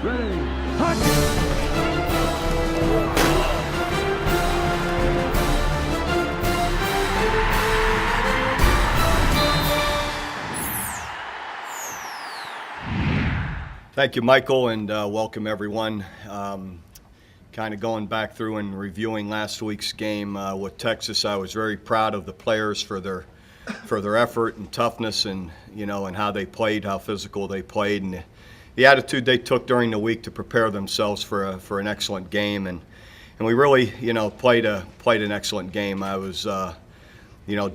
Ready. Hunt. Thank you, Michael, and welcome everyone. Kind of going back through and reviewing last week's game with Texas, I was very proud of the players for their effort and toughness, and and how they played, how physical they played, and the attitude they took during the week to prepare themselves for an excellent game, and we really played an excellent game. I was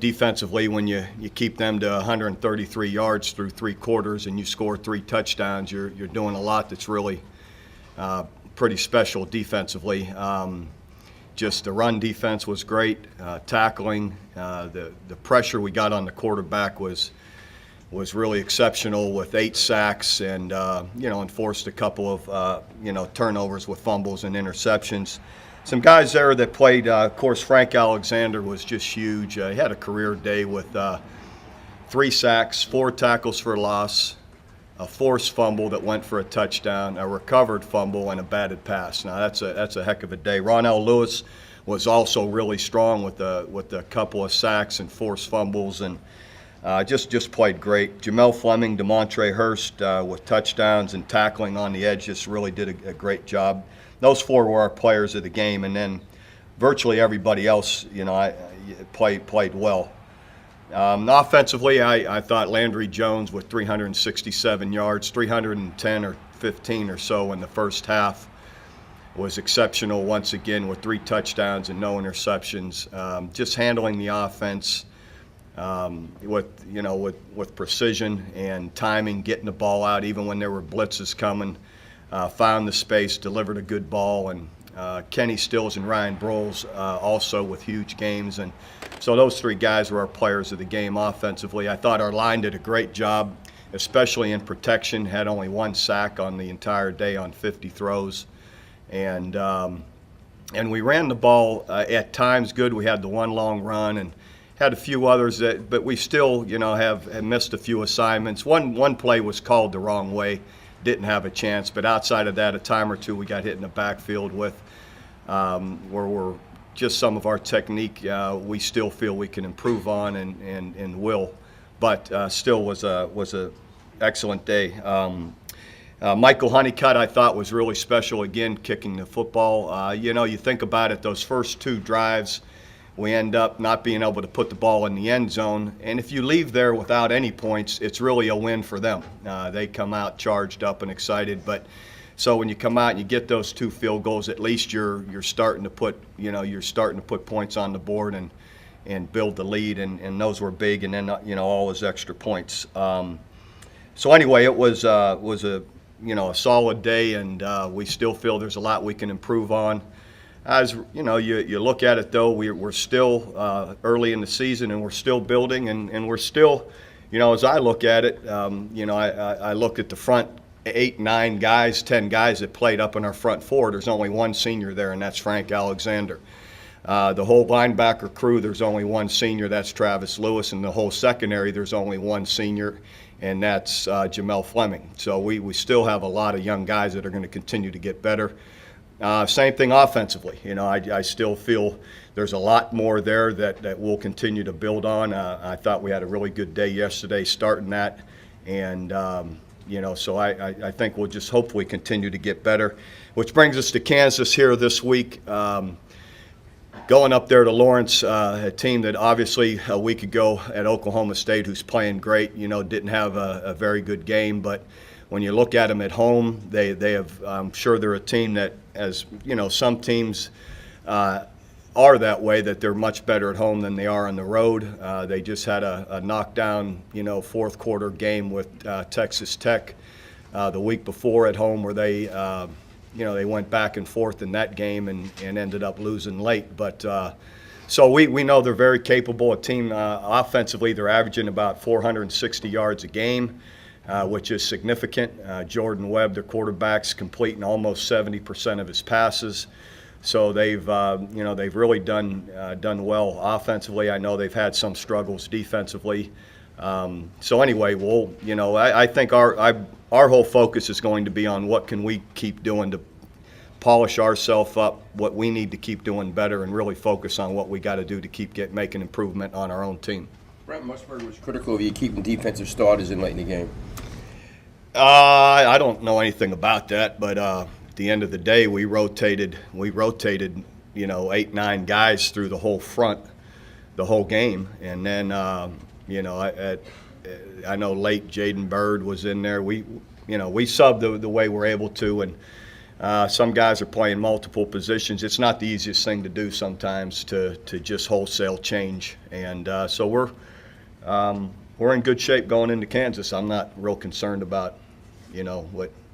defensively, when you keep them to 133 yards through 3 quarters and you score 3 touchdowns, you're doing a lot that's really pretty special defensively. Just the run defense was great. Tackling, the pressure we got on the quarterback was really exceptional, with 8 sacks and forced a couple of turnovers with fumbles and interceptions. Some guys there that played, of course, Frank Alexander was just huge. He had a career day with 3 sacks, 4 tackles for loss, a forced fumble that went for a touchdown, a recovered fumble, and a batted pass. Now that's a heck of a day. Ronell Lewis was also really strong with a couple of sacks and forced fumbles, and just played great. Jamel Fleming, DeMontre Hurst with touchdowns and tackling on the edge just really did a great job. Those 4 were our players of the game, and then virtually everybody else, played well. Offensively, I thought Landry Jones with 367 yards, 310 or 15 or so in the first half was exceptional once again, with 3 touchdowns and no interceptions. Just handling the offense with precision and timing, getting the ball out even when there were blitzes coming. Found the space, delivered a good ball, and Kenny Stills and Ryan Broyles also with huge games. And so those 3 guys were our players of the game offensively. I thought our line did a great job, especially in protection. Had only 1 sack on the entire day on 50 throws. And we ran the ball at times good. We had the 1 long run and had a few others, but we still have missed a few assignments. One play was called the wrong way. Didn't have a chance, but outside of that, a time or 2 we got hit in the backfield with, where we're just some of our technique we still feel we can improve on and will, but still was a excellent day. Michael Honeycutt, I thought, was really special again, kicking the football. You think about it, those first 2 drives, we end up not being able to put the ball in the end zone. And if you leave there without any points, it's really a win for them. They come out charged up and excited. But so when you come out and you get those 2 field goals, at least you're starting to put points on the board and build the lead. And those were big. And then all those extra points. So anyway, it was a solid day, and we still feel there's a lot we can improve on. As you look at it, though, we're still early in the season, and we're still building, and we're still, as I look at it, I look at the front 8, 9 guys, 10 guys that played up in our front 4. There's only 1 senior there, and that's Frank Alexander. The whole linebacker crew, there's only 1 senior, that's Travis Lewis, and the whole secondary, there's only 1 senior, and that's Jamel Fleming. So we still have a lot of young guys that are going to continue to get better. Same thing offensively. I still feel there's a lot more there that we'll continue to build on. I thought we had a really good day yesterday starting that, and so I think we'll just hopefully continue to get better, which brings us to Kansas here this week. Going up there to Lawrence, a team that obviously a week ago at Oklahoma State, who's playing great, didn't have a very good game, but when you look at them at home, they have, I'm sure they're a team that, as some teams are that way, that they're much better at home than they are on the road. They just had a knockdown, 4th quarter game with Texas Tech the week before at home, where they, they went back and forth in that game and ended up losing late. But so we know they're very capable. A team offensively, they're averaging about 460 yards a game. Which is significant. Jordan Webb, their quarterback's completing almost 70% of his passes. So they've really done well offensively. I know they've had some struggles defensively. So anyway, I think our whole focus is going to be on what can we keep doing to polish ourselves up, what we need to keep doing better, and really focus on what we got to do to keep making improvement on our own team. Brent Musburger was critical of you keeping defensive starters in late in the game. I don't know anything about that, but at the end of the day, we rotated 8, 9 guys through the whole front, the whole game, and then I know late Jaden Bird was in there. We subbed the way we're able to, and some guys are playing multiple positions. It's not the easiest thing to do sometimes to just wholesale change, and so we're in good shape going into Kansas. I'm not real concerned about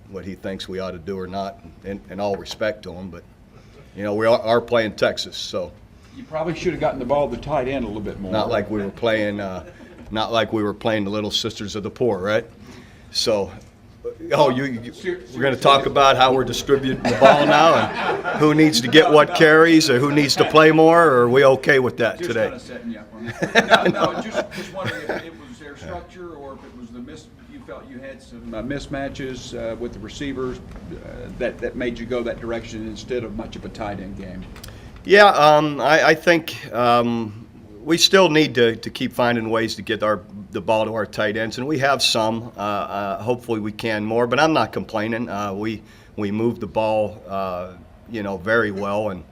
what he thinks we ought to do or not, in all respect to him, but we are playing Texas, so. You probably should have gotten the ball to the tight end a little bit more. Not like we were playing the Little Sisters of the Poor, right? So, we're going to talk about how we're distributing the ball now and who needs to get what carries or who needs to play more, or are we okay with that just today? Kind of setting you up on that. No, just wondering if it was their structure or if it was you felt you had some mismatches with the receivers that made you go that direction instead of much of a tight end game. Yeah, I think we still need to keep finding ways to get the ball to our tight ends, and we have some. Hopefully we can more, but I'm not complaining. We moved the ball, very well,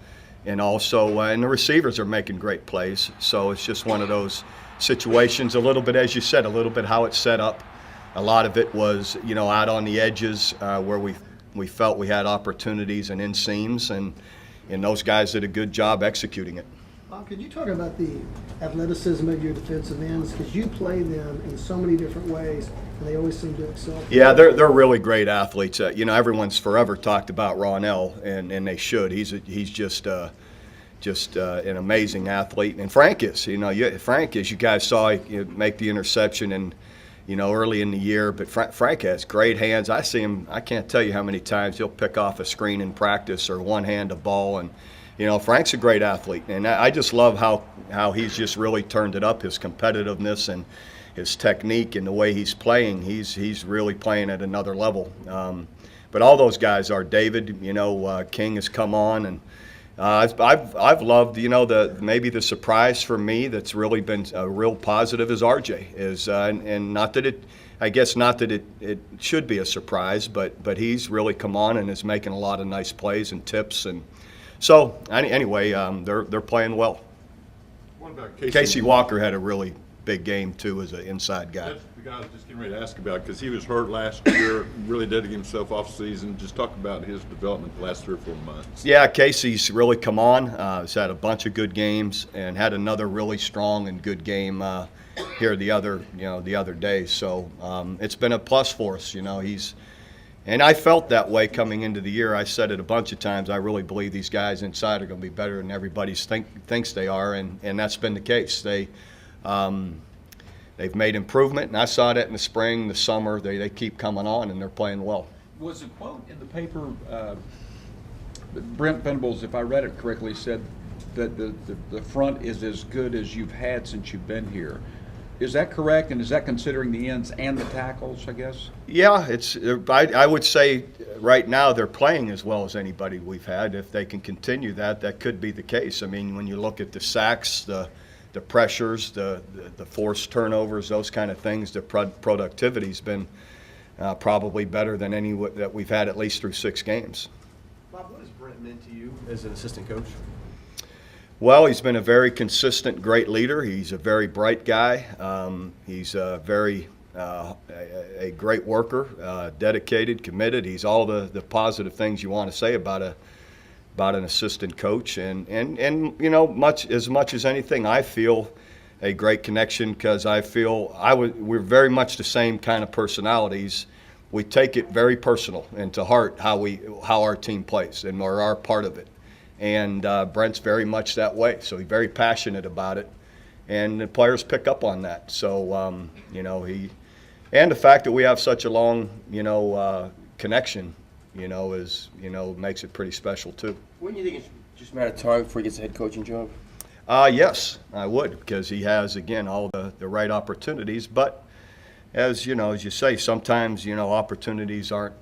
and also and the receivers are making great plays. So it's just one of those situations. A little bit, as you said, a little bit how it's set up. A lot of it was out on the edges where we felt we had opportunities and inseams, and those guys did a good job executing it. Bob, could you talk about the athleticism of your defensive ends? Because you play them in so many different ways, and they always seem to excel. Yeah, they're really great athletes. Everyone's forever talked about Ronell, and they should. He's just an amazing athlete, and Frank is. Frank, as you guys saw, make the interception and. Early in the year, but Frank has great hands. I see him, I can't tell you how many times he'll pick off a screen in practice or one-hand a ball, and, Frank's a great athlete, and I just love how he's just really turned it up, his competitiveness and his technique and the way he's playing. He's really playing at another level. But all those guys are. David, King has come on, and I've loved, maybe the surprise for me that's really been a real positive is RJ and not that it should be a surprise, but he's really come on and is making a lot of nice plays and tips, and so anyway, they're playing well. What about Casey Walker had a really big game too as an inside guy. That's the guy I was just getting ready to ask about because he was hurt last year, really dedicated himself off season. Just talk about his development the last 3 or 4 months. Yeah, Casey's really come on. He's had a bunch of good games and had another really strong and good game here the other day. So it's been a plus for us. And I felt that way coming into the year. I said it a bunch of times. I really believe these guys inside are going to be better than everybody thinks they are, and that's been the case. They've made improvement, and I saw that in the spring, the summer. They keep coming on, and they're playing well. Was a quote in the paper, Brent Venables, if I read it correctly, said that the front is as good as you've had since you've been here. Is that correct, and is that considering the ends and the tackles, I guess? Yeah, I would say right now they're playing as well as anybody we've had. If they can continue that could be the case. I mean, when you look at the sacks, the pressures, the forced turnovers, those kind of things, the productivity's been probably better than any that we've had at least through 6 games. Bob, what has Brent meant to you as an assistant coach? Well, he's been a very consistent, great leader. He's a very bright guy. He's a great worker, dedicated, committed. He's all the positive things you want to say about an assistant coach, and much as anything, I feel a great connection because I feel we're very much the same kind of personalities. We take it very personal and to heart how our team plays, and we're our part of it. And Brent's very much that way, so he's very passionate about it, and the players pick up on that. So and the fact that we have such a long connection. Makes it pretty special too. When do you think it's just a matter of time before he gets a head coaching job? Yes, I would, because he has, again, all the right opportunities. But as you know, as you say, sometimes, opportunities aren't,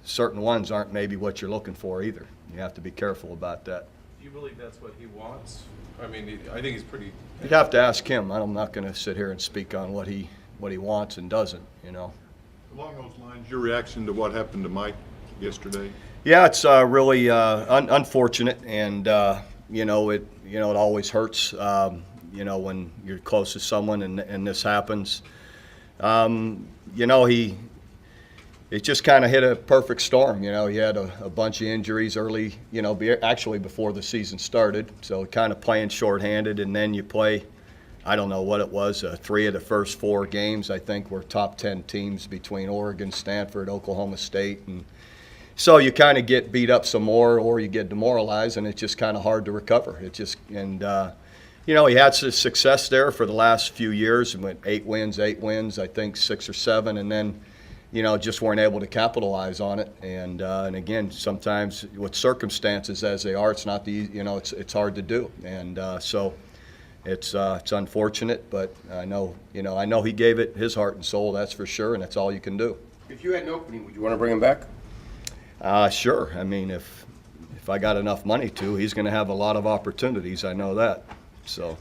certain ones aren't maybe what you're looking for either. You have to be careful about that. Do you believe that's what he wants? I mean, I think he's pretty. You'd have to ask him. I'm not going to sit here and speak on what he wants and doesn't, Along those lines, your reaction to what happened to Mike yesterday? Yeah, it's really unfortunate, and it always hurts, when you're close to someone and this happens. It just kind of hit a perfect storm. He had a bunch of injuries early, actually before the season started. So kind of playing shorthanded, and then you play, I don't know what it was, 3 of the first 4 games, I think, were top 10 teams between Oregon, Stanford, Oklahoma State. And so you kind of get beat up some more, or you get demoralized, and it's just kind of hard to recover. He had some success there for the last few years, and went 8 wins, I think 6 or 7, and then, just weren't able to capitalize on it. And again, sometimes with circumstances as they are, it's not it's hard to do. And so it's unfortunate, but I know he gave it his heart and soul, that's for sure, and that's all you can do. If you had an opening, would you want to bring him back? Sure. I mean, if I got enough money to, he's going to have a lot of opportunities. I know that. So.